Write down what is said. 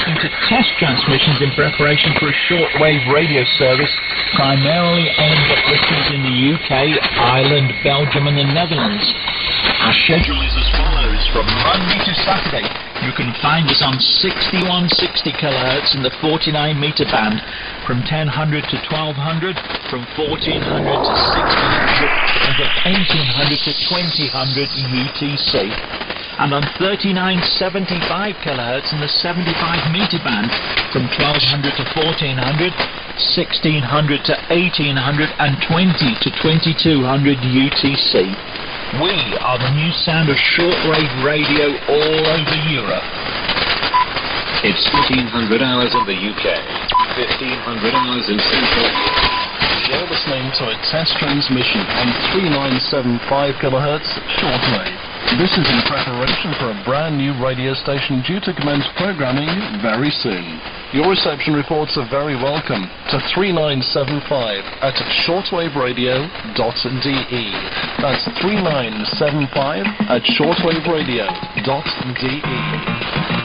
listening to test transmissions in preparation for a shortwave radio service primarily aimed at listeners in the UK, Ireland, Belgium and the Netherlands. Our schedule is as follows. From Monday to Saturday, you can find us on 6160 kHz in the 49 meter band, from 1000 to 1200, from 1400 to 1600, and from 1800 to 2000 UTC. And on 3975 kHz in the 75 meter band, from 1200 to 1400, 1600 to 1800, and 20 to 2200 UTC. We are the new sound of shortwave radio all over Europe. It's 1400 hours in the UK, 1500 hours in Central Europe. You're listening to a test transmission on 3975 kHz shortwave. This is in preparation for a brand new radio station due to commence programming very soon. Your reception reports are very welcome to 3975 at shortwaveradio.de. That's 3975 at shortwaveradio.de.